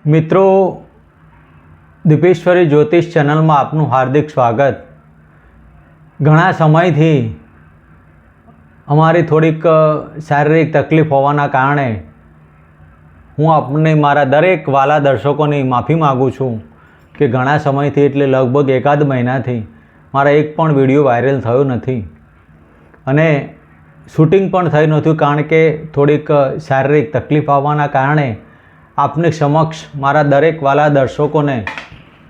મિત્રો, દીપેશ્વરી જ્યોતિષ ચેનલમાં આપનું હાર્દિક સ્વાગત। ઘણા સમયથી અમારી થોડીક શારીરિક તકલીફ હોવાના કારણે હું આપને મારા દરેક વાલા દર્શકોની માફી માગું છું કે ઘણા સમયથી એટલે લગભગ એકાદ મહિનાથી મારા એક પણ વિડીયો વાયરલ થયો નથી અને શૂટિંગ પણ થયું નહોતું, કારણ કે થોડીક શારીરિક તકલીફ આવવાના કારણે આપની સમક્ષ મારા દરેક વાલા દર્શકોને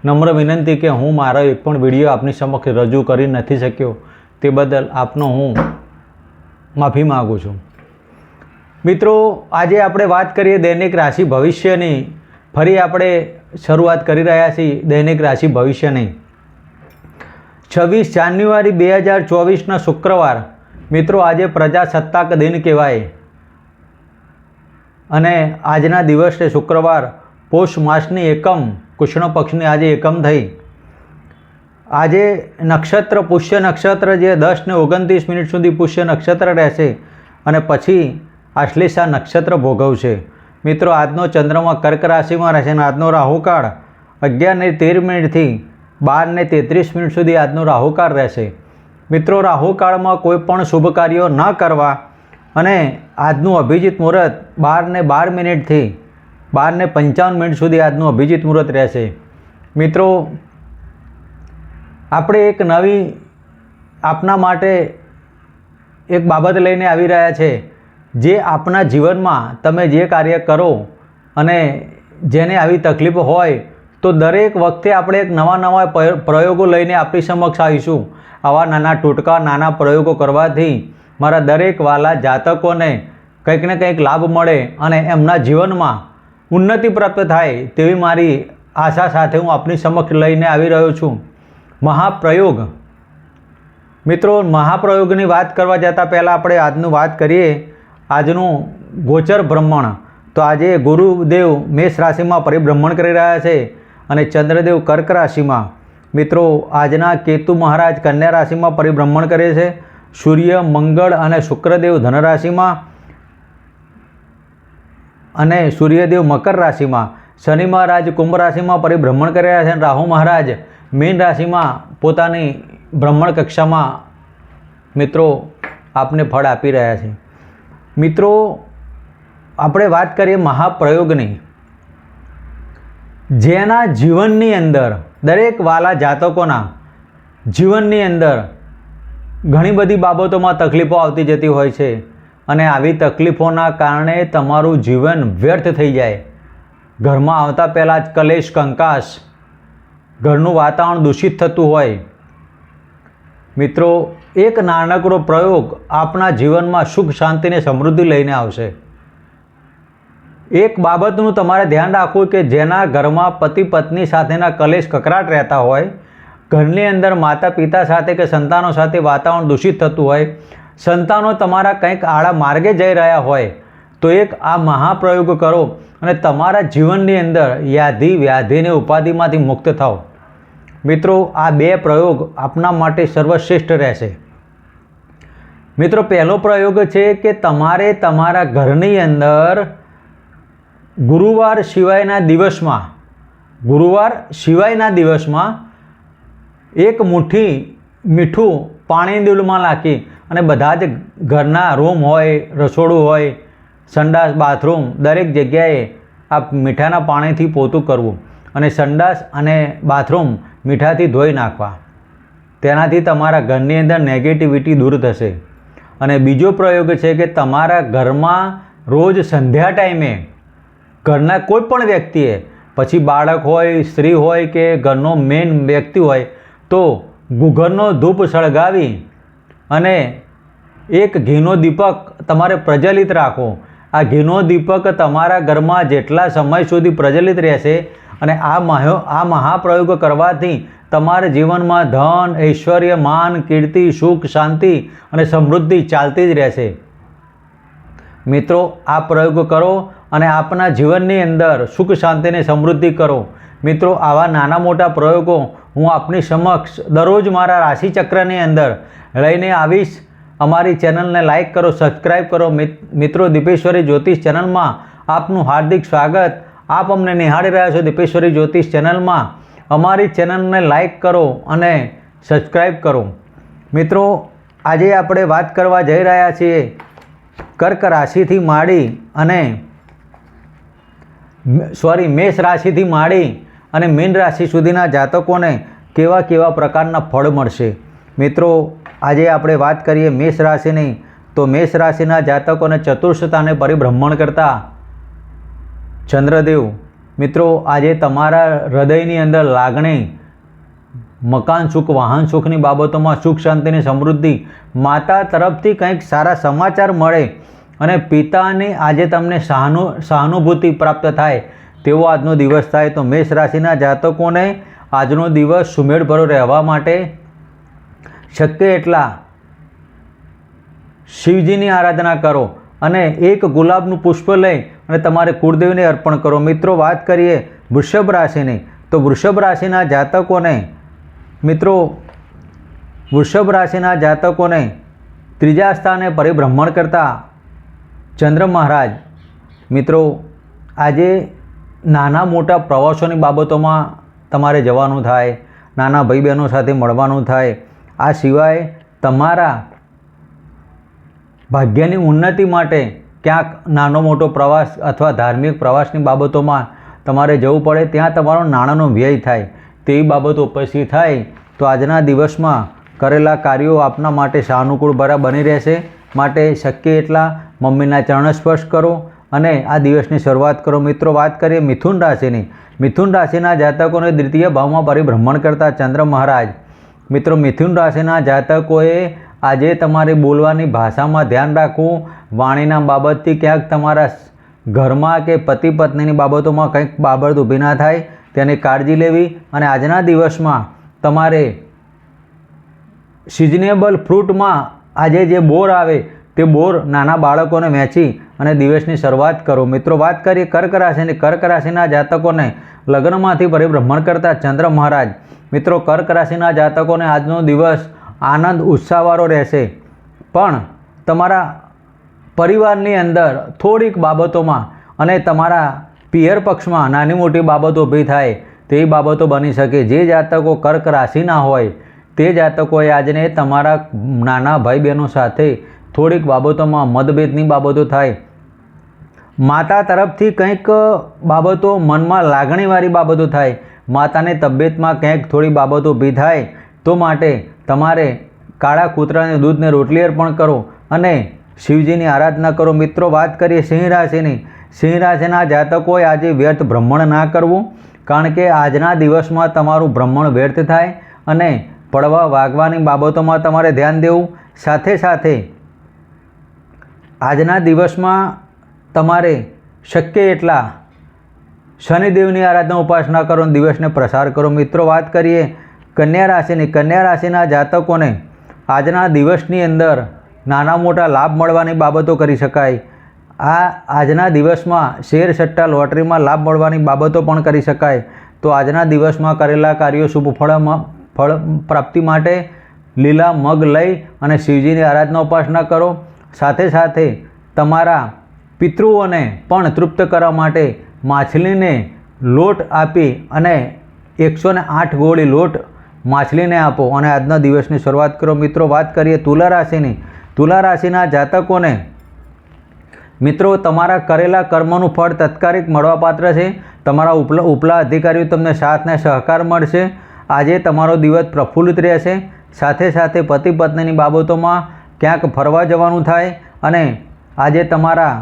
નમ્ર વિનંતી કે હું મારો એક પણ વિડીયો આપની સમક્ષ રજૂ કરી નથી શક્યો, તે બદલ આપનો હું માફી માગું છું। મિત્રો, આજે આપણે વાત કરીએ દૈનિક રાશિ ભવિષ્યની। ફરી આપણે શરૂઆત કરી રહ્યા છીએ દૈનિક રાશિ ભવિષ્યની। 26 જાન્યુઆરી 2024ના શુક્રવાર। મિત્રો, આજે પ્રજાસત્તાક દિન કહેવાય અને આજના દિવસે શુક્રવાર પોષ માસની એકમ કૃષ્ણ પક્ષની આજે એકમ થઈ। આજે નક્ષત્ર પુષ્ય નક્ષત્ર જે 10 ને 29 મિનિટ સુધી પુષ્ય નક્ષત્ર રહેશે અને પછી આશ્લેષા નક્ષત્ર ભોગવશે। મિત્રો, આજનો ચંદ્રમા કર્ક રાશિમાં રહેશે અને આજનો રાહુકાળ 11 ને 13 મિનિટથી 12 ને 33 મિનિટ સુધી આજનો રાહુકાળ રહેશે। મિત્રો, રાહુકાળમાં કોઈ પણ શુભ કાર્યો ન કરવા અને આજનું અભિજીત મુહૂર્ત 12 ને 12 મિનિટથી 12 ને 55 મિનિટ સુધી આજનું અભિજીત મુહૂર્ત રહેશે। મિત્રો, આપણે એક નવી આપના માટે એક બાબત લઈને આવી રહ્યા છે, જે આપના જીવનમાં તમે જે કાર્ય કરો અને જેને આવી તકલીફો હોય તો દરેક વખતે આપણે એક નવા પ્રયોગો લઈને આપણી સમક્ષ આવીશું। આવા નાના ટોટકા નાના પ્રયોગો કરવાથી મારા દરેક વાલા જાતકોને કંઈક ને કંઈક લાભ મળે અને એમના જીવનમાં ઉન્નતિ પ્રાપ્ત થાય તેવી મારી આશા સાથે હું આપની સમક્ષ લઈને આવી રહ્યો છું મહાપ્રયોગ। મિત્રો, મહાપ્રયોગની વાત કરવા જતાં પહેલાં આપણે આજનું વાત કરીએ આજનું ગોચર ભ્રમણ। તો આજે ગુરુદેવ મેષ રાશિમાં પરિભ્રમણ કરી રહ્યા છે અને ચંદ્રદેવ કર્ક રાશિમાં। મિત્રો, આજના કેતુ મહારાજ કન્યા રાશિમાં પરિભ્રમણ કરે છે। સૂર્ય, મંગળ અને શુક્રદેવ ધન રાશિમાં અને સૂર્યદેવ મકર રાશિમાં। શનિ મહારાજ કુંભ રાશિમાં પરિભ્રમણ કરી રહ્યા છે અને રાહુ મહારાજ મીન રાશિમાં પોતાની ભ્રમણ કક્ષામાં મિત્રો આપને ફળ આપી રહ્યા છે। મિત્રો, આપણે વાત કરીએ મહાપ્રયોગની। જેના જીવનની અંદર દરેક વાલા જાતકોના જીવનની અંદર ઘણી બધી બાબતોમાં તકલીફો આવતી જતી હોય છે અને આવી તકલીફોના કારણે તમારું જીવન વ્યર્થ થઈ જાય। ઘરમાં આવતા પહેલાં જ કલેશ કંકાસ, ઘરનું વાતાવરણ દૂષિત થતું હોય। મિત્રો, એક નાનકડો પ્રયોગ આપણા જીવનમાં સુખ શાંતિને સમૃદ્ધિ લઈને આવશે। એક બાબતનું તમારે ધ્યાન રાખવું કે જેના ઘરમાં પતિ પત્ની સાથેના કલેશ કકરાટ રહેતા હોય, ઘરની અંદર માતા પિતા સાથે કે સંતાનો સાથે વાતાવરણ દૂષિત થતું હોય, સંતાનો તમારા કંઈક આડા માર્ગે જઈ રહ્યા હોય, તો એક આ મહાપ્રયોગ કરો અને તમારા જીવનની અંદર યાધિ વ્યાધિને ઉપાધિમાંથી મુક્ત થાઓ। મિત્રો, આ બે પ્રયોગ આપના માટે સર્વશ્રેષ્ઠ રહેશે। મિત્રો, પહેલો પ્રયોગ છે કે તમારે તમારા ઘરની અંદર ગુરુવાર સિવાયના દિવસમાં એક મુઠ્ઠી મીઠું પાણીની ડોલમાં નાખી અને બધા જ ઘરના રૂમ હોય, રસોડું હોય, સંડાસ, બાથરૂમ દરેક જગ્યાએ આ મીઠાના પાણીથી પોતું કરવું અને સંડાસ અને બાથરૂમ મીઠાથી ધોઈ નાખવા। તેનાથી તમારા ઘરની અંદર નેગેટિવિટી દૂર થશે। અને બીજો પ્રયોગ છે કે તમારા ઘરમાં રોજ સંધ્યા ટાઈમે ઘરના કોઈ પણ વ્યક્તિએ, પછી બાળક હોય, સ્ત્રી હોય કે ઘરનો મેઇન વ્યક્તિ હોય, તો ઘૂઘરનો ધૂપ સળગાવી અને એક ઘીનો દીપક તમારે પ્રજ્વલિત રાખો। આ ઘીનો દીપક તમારા ઘરમાં જેટલા સમય સુધી પ્રજ્વલિત રહેશે અને આ મહાપ્રયોગ કરવાથી તમારા જીવનમાં ધન, ઐશ્વર્ય, માન, કીર્તિ, સુખ, શાંતિ અને સમૃદ્ધિ ચાલતી જ રહેશે। મિત્રો, આ પ્રયોગ કરો અને આપના જીવનની અંદર સુખ શાંતિને સમૃદ્ધિ કરો। મિત્રો, આવા નાના મોટા પ્રયોગો હું આપની સમક્ષ દરરોજ મારા રાશિચક્રની અંદર લઈને આવીશ। અમારી ચેનલને લાઈક કરો, સબસ્ક્રાઈબ કરો। મિત્રો, દીપેશ્વરી જ્યોતિષ ચેનલમાં આપનું હાર્દિક સ્વાગત। આપ અમને નિહાળી રહ્યા છો દીપેશ્વરી જ્યોતિષ ચેનલમાં. અમારી ચેનલને લાઈક કરો અને સબસ્ક્રાઈબ કરો. મિત્રો, આજે આપણે વાત કરવા જઈ રહ્યા છીએ કર્ક રાશિથી માંડી અને મેષ રાશિથી માંડી અને મીન રાશિ સુધીના જાતકોને કેવા કેવા પ્રકારના ફળ મળશે. મિત્રો, આજે આપણે વાત કરીએ મેષ રાશિની, તો મેષ રાશિના જાતકોને ચતુર્થતાને પરિભ્રમણ કરતા ચંદ્રદેવ મિત્રો આજે તમારા હૃદયની અંદર લાગણી, મકાન સુખ, વાહન સુખની બાબતોમાં સુખ શાંતિની સમૃદ્ધિ, માતા તરફથી કંઈક સારા સમાચાર મળે અને પિતાની આજે તમને સહાનુભૂતિ પ્રાપ્ત થાય તેવો આજનો દિવસ થાય. તો મેષ રાશિના જાતકોને આજનો દિવસ સુમેળભર્યો રહેવા માટે શક્ય એટલા શિવજીની આરાધના કરો અને એક ગુલાબનું પુષ્પ લઈ અને તમારે કુળદેવીને અર્પણ કરો. મિત્રો, વાત કરીએ વૃષભ રાશિની, તો વૃષભ રાશિના જાતકોને ત્રીજા સ્થાને પરિભ્રમણ કરતા ચંદ્ર મહારાજ મિત્રો આજે નાના મોટા પ્રવાસોની બાબતોમાં તમારે જવાનું થાય, નાના ભાઈ બહેનો સાથે મળવાનું થાય. આ સિવાય તમારા ભાગ્યની ઉન્નતિ માટે ક્યાંક નાનો મોટો પ્રવાસ અથવા ધાર્મિક પ્રવાસની બાબતોમાં તમારે જવું પડે, ત્યાં તમારો નાણાંનો વ્યય થાય તેવી બાબતો ઉપસ્થિત થાય. તો આજના દિવસમાં કરેલા કાર્યો આપના માટે સાનુકૂળ ભરા બની રહેશે. માટે શક્ય એટલા મમ્મીના ચરણ સ્પર્શ કરો અને આ દિવસની શરૂઆત કરો. મિત્રો, વાત કરીએ મિથુન રાશિની. મિથુન રાશિના જાતકોને દ્વિતીય ભાવમાં પરિભ્રમણ કરતા ચંદ્ર મહારાજ મિત્રો મિથુન રાશિના જાતકોએ આજે તમારી બોલવાની ભાષામાં ધ્યાન રાખવું, વાણીના બાબતથી ક્યાંક તમારા ઘરમાં કે પતિ પત્નીની બાબતોમાં કંઈક બાબત ઊભી ના થાય તેની કાળજી લેવી. અને આજના દિવસમાં તમારે સિઝનેબલ ફ્રૂટમાં આજે જે બોર આવે તે બોર નાના બાળકોને વહેંચી અને દિવસની શરૂઆત કરો. મિત્રો, વાત કરીએ કર્ક રાશિની. કર્ક રાશિના જાતકોને લગ્નમાંથી પરિભ્રમણ કરતા ચંદ્ર મહારાજ મિત્રો કર્ક રાશિના જાતકોને આજનો દિવસ આનંદ ઉત્સાહવાળો રહેશે, પણ તમારા પરિવારની અંદર થોડીક બાબતોમાં અને તમારા પિયર પક્ષમાં નાની મોટી બાબતો ઊભી થાય તેવી બાબતો બની શકે. જે જાતકો કર્ક રાશિના હોય તે જાતકોએ આજને તમારા નાના ભાઈ બહેનો સાથે થોડીક બાબતોમાં મતભેદની બાબતો થાય. માતા તરફથી કંઈક બાબતો મનમાં લાગણીવાળી બાબતો થાય, માતાની તબિયતમાં ક્યાંક થોડી બાબતો ઊભી થાય તો માટે તમારે કાળા કૂતરાને દૂધને રોટલી અર્પણ કરો અને શિવજીની આરાધના કરો. મિત્રો, વાત કરીએ સિંહ રાશિની. સિંહ રાશિના જાતકોએ આજે વ્યર્થ ભ્રમણ ના કરવું, કારણ કે આજના દિવસમાં તમારું ભ્રમણ વ્યર્થ થાય અને પડવા વાગવાની બાબતોમાં તમારે ધ્યાન દેવું. સાથે સાથે આજના દિવસમાં તમારે શક્ય એટલા શનિદેવની આરાધના ઉપાસના કરો અને દિવસને પ્રસાર કરો. મિત્રો, વાત કરીએ કન્યા રાશિની. કન્યા રાશિના જાતકોને આજના દિવસની અંદર નાના મોટા લાભ મળવાની બાબતો કરી શકાય. આજના દિવસમાં શેર સટ્ટા લોટરીમાં લાભ મળવાની બાબતો પણ કરી શકાય. તો આજના દિવસમાં કરેલા કાર્યો શુભ ફળ પ્રાપ્તિ માટે લીલા મગ લઈ અને શિવજીની આરાધના ઉપાસના કરો. સાથે સાથે તમારા પિતૃઓને પણ તૃપ્ત કરવા માટે માછલીને લોટ આપી અને 108 ગોળી લોટ માછલીને આપો અને આજના દિવસની શરૂઆત કરો. મિત્રો, વાત કરીએ તુલા રાશિની. તુલા રાશિના જાતકોને મિત્રો તમારા કરેલા કર્મનું ફળ તાત્કાલિક મળવાપાત્ર છે. તમારા ઉપલા અધિકારીઓ તમને સાથ અને સહકાર મળશે. આજે તમારો દિવસ પ્રફુલ્લિત રહેશે. સાથે સાથે પતિ પત્નીની બાબતોમાં ક્યાંક ફરવા જવાનું થાય અને આજે તમારા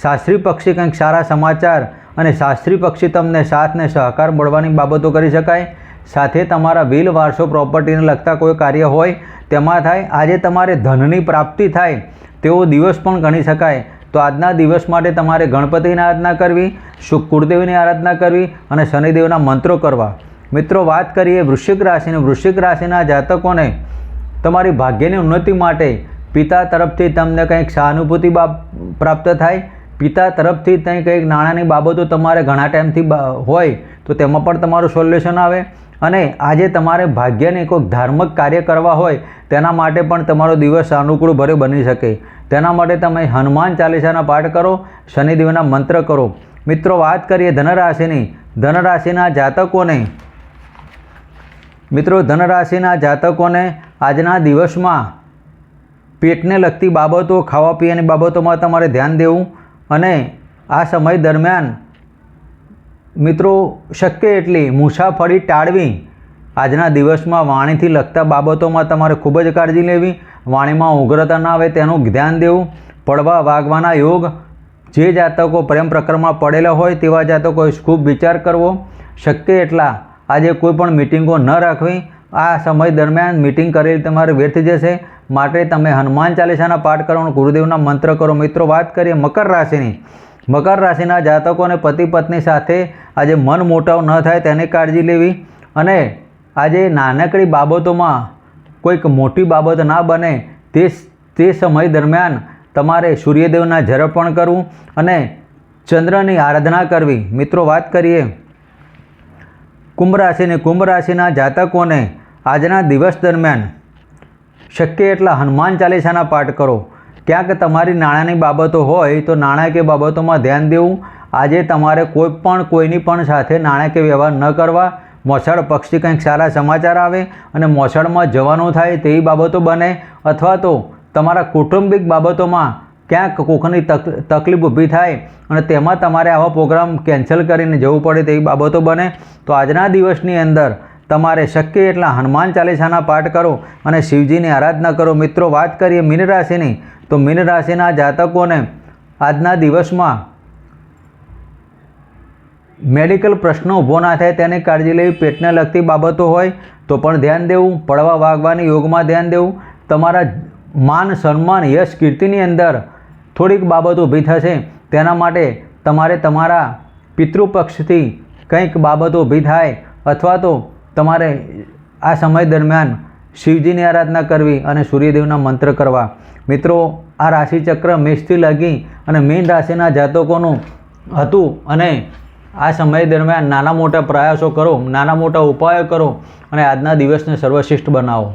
શાસ્ત્રી પક્ષી કંઈક સારા સમાચાર અને શાસ્ત્રી પક્ષી તમને સાથ અને સહકાર મળવાની બાબતો કરી શકાય. સાથે તમારા વિલ વારસો પ્રોપર્ટીને લગતા કોઈ કાર્ય હોય તેમાં થાય. આજે તમારે ધનની પ્રાપ્તિ થાય તેવો દિવસ પણ ગણી શકાય. તો આજના દિવસ માટે તમારે ગણપતિની આરાધના કરવી, કુળદેવીની આરાધના કરવી અને શનિદેવના મંત્રો કરવા. મિત્રો, વાત કરીએ વૃશ્ચિક રાશિની. વૃશ્ચિક રાશિના જાતકોને તમારી ભાગ્યની ઉન્નતિ માટે પિતા તરફથી તમને કંઈક સહાનુભૂતિ પ્રાપ્ત થાય. પિતા તરફથી ત્યાં કંઈક નાણાંની બાબતો તમારે ઘણા ટાઈમથી હોય તો તેમાં પણ તમારું સોલ્યુશન આવે. અને આજે તમારે ભાગ્યને કોઈક ધાર્મિક કાર્ય કરવા હોય તેના માટે પણ તમારો દિવસ અનુકૂળ ભર્યો બની શકે. તેના માટે તમે હનુમાન ચાલીસાના પાઠ કરો, શનિદેવના મંત્ર કરો. મિત્રો વાત કરીએ ધનરાશિની, ધનરાશિના જાતકોને, મિત્રો ધનરાશિના જાતકોને આજના દિવસમાં પેટને લગતી બાબતો, ખાવા પીવાની બાબતોમાં તમારે ધ્યાન દેવું અને આ સમય દરમિયાન મિત્રો શક્ય એટલી મુસાફરી ટાળવી. આજના દિવસમાં વાણીથી લગતા બાબતોમાં તમારે ખૂબ જ કાળજી લેવી. વાણીમાં ઉગ્રતા ના આવે તેનું ધ્યાન દેવું. પડવા વાગવાના યોગ, જે જાતકો પ્રેમ પ્રકરણમાં પડેલા હોય તેવા જાતકોએ ખૂબ વિચાર કરવો. શક્ય એટલા આજે કોઈ પણ મિટિંગો ન રાખવી. આ સમય દરમિયાન મિટિંગ કરેલી તમારે વ્યર્થ જશે. માટે તમે હનુમાન ચાલીસાના પાઠ કરવાનો, ગુરુદેવના મંત્ર કરો. મિત્રો વાત કરીએ મકર રાશિની, મકર રાશિના જાતકોને પતિ પત્ની સાથે આજે મન મોટાવ ન થાય તેની કાળજી લેવી અને આજે નાનકડી બાબતોમાં કોઈક મોટી બાબત ના બને તે સમય દરમિયાન તમારે સૂર્યદેવના જરપણ કરવું અને ચંદ્રની આરાધના કરવી. મિત્રો વાત કરીએ કુંભ રાશિની, કુંભ રાશિના જાતકોને આજના દિવસ દરમિયાન શક્ય એટલા હનુમાન ચાલીસાના પાઠ કરો. ક્યાંક તમારી નાણાંની બાબતો હોય તો નાણાકીય બાબતોમાં ધ્યાન દેવું. આજે તમારે કોઈની પણ સાથે નાણાકીય વ્યવહાર ન કરવા. મોસાળ પક્ષથી કંઈક સારા સમાચાર આવે અને મોસાળમાં જવાનું થાય તેવી બાબતો બને અથવા તો તમારા કૌટુંબિક બાબતોમાં ક્યાંક કોઈની તકલીફ ઊભી થાય અને તેમાં તમારે આવા પ્રોગ્રામ કેન્સલ કરીને જવું પડે તેવી બાબતો બને. તો આજના દિવસની અંદર તમારે શક્ય એટલા હનુમાન ચાલીસાના પાઠ કરો અને શિવજીની આરાધના કરો. મિત્રો વાત કરીએ મીન રાશિની, તો મીન રાશિના જાતકોને આજના દિવસમાં મેડિકલ પ્રશ્નો ઊભો ના થાય તેની કાળજી લેવી. પેટને લગતી બાબતો હોય તો પણ ધ્યાન દેવું. પડવા વાગવાની યોગમાં ધ્યાન દેવું. તમારા માન સન્માન યશ કીર્તિની અંદર થોડીક બાબત ઊભી થશે. તેના માટે તમારે તમારા પિતૃપક્ષથી કંઈક બાબતો ઊભી થાય અથવા તો તમારે આ સમય દરમિયાન શિવજીની આરાધના કરવી અને સૂર્યદેવના મંત્ર કરવા. મિત્રો આ રાશિચક્ર મેષથી લાગી અને મીન રાશિના જાતકોનું હતું અને આ સમય દરમિયાન નાના મોટા પ્રયાસો કરો, નાના મોટા ઉપાયો કરો અને આજના દિવસને સર્વશ્રેષ્ઠ બનાવો.